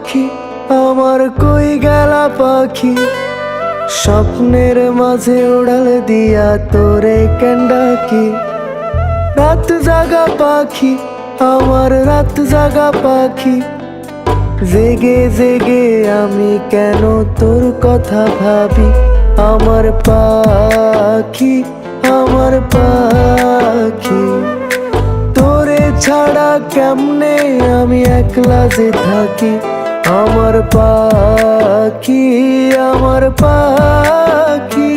পাখি আমার কই গেলা পাখি, স্বপ্নের মাঝে উড়াল দিয়া তোরে কেন ডাকি। রাত জাগা পাখি আমার রাত জাগা পাখি, জেগে জেগে আমি কেন তোর কথা ভাবি। আমার পাখি আমার পাখি, তোরে ছাড়া কেমনে আমি একলা যে থাকি। আমার পাখি আমার পাখি,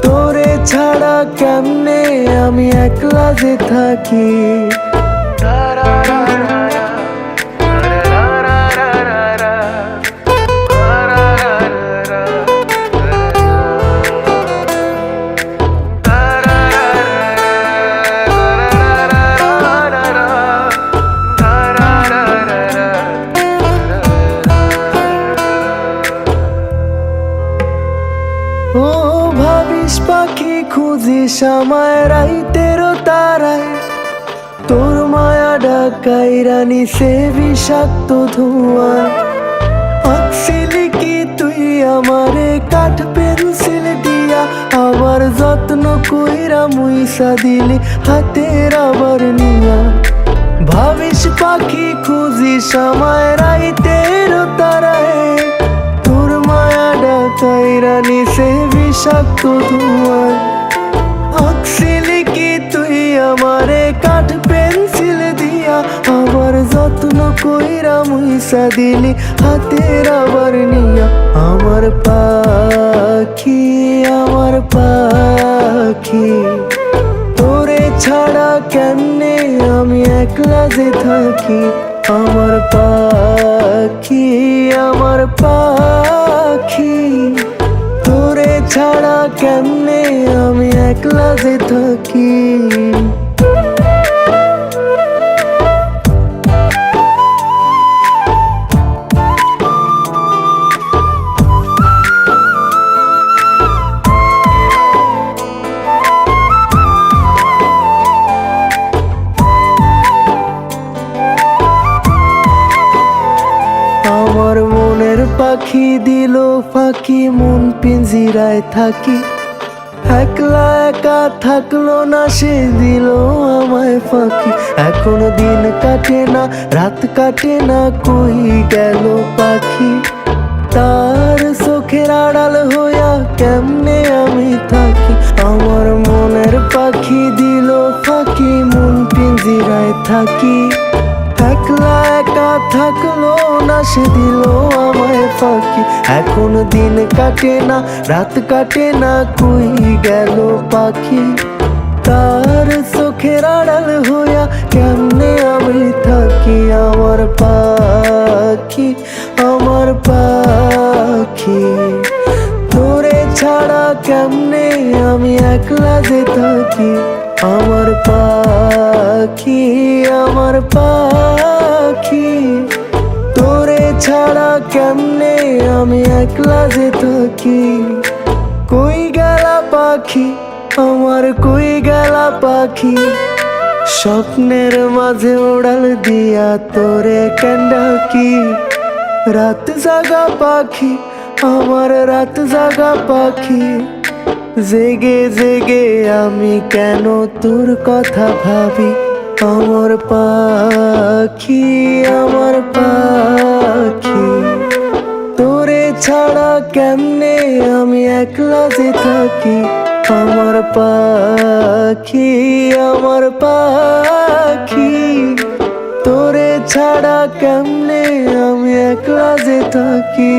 তোরে ছাড়া কেমনে আমি একলা যে থাকি। ও ভাবিস পাখি খুঁজিস আমায় রাইতেরও তারায়, তোর মায়া ডাকাই রানী সে বিষাক্ত ধোঁয়ায়। আঁকছিলি কি তুই আমারে কাঠ পেন্সিল দিয়া, আবার যত্ন কইরা মুইসা দিলি হাতের আবার নিয়া। ভাবিস পাখি খুঁজিস আমায় রাইতেরও তারায়, তোর মায়া ডাকাই রানী সে বিষাক্ত ধোঁয়ায়। আঁকছিলি কি তুই আমারে কাঠ পেন্সিল দিয়া, আবার যত্ন কইরা মুইসা দিলি হাতের আবার নিয়া। আমার পাখি আমার পাখি, তোরে ছাড়া কেমনে আমি একলা যে থাকি। আমার পাখি আমার পাখি, তোরে ছাড়া কেমনে আমি একলা যে থাকি। আমার মনের পাখি দিল ফাঁকি, মন পিঞ্জিরায় থাকি। একলা একা থাকলো না সে দিল আমায় ফাঁকি। এখন দিন কাটে না রাত কাটে না, কই গেল পাখি। তার চোখের আড়াল হইয়া কেমনে আমি থাকি। আমার মনের পাখি দিল ফাঁকি, মন পিঞ্জিরায় থাকি। একলা একা থাকলো না সে দিল আমায় ফাঁকি। এখন দিন কাটে না রাত কাটে না, কই গেল পাখি। তার চোখের আড়াল হইয়া কেমনে আমি থাকি। আমার পাখি আমার পাখি, তোরে ছাড়া কেমনে আমি একলা যে থাকি। আমার পাখি আমার পাখি, তোরে ছাড়া কেমনে আমি একলা যে থাকি। কই গেলা পাখি আমার কই গেলা পাখি, স্বপ্নের মাঝে উড়াল দিয়া তোরে কেন ডাকি। রাত জাগা পাখি আমার রাত জাগা পাখি, জেগে জেগে আমি কেন তোর কথা ভাবি। আমার পাখি আমার পাখি, তোরে ছাড়া কেমনে আমি একলা যে থাকি। আমার পাখি আমার পাখি, তোরে ছাড়া কেমনে আমি একলা যে থাকি।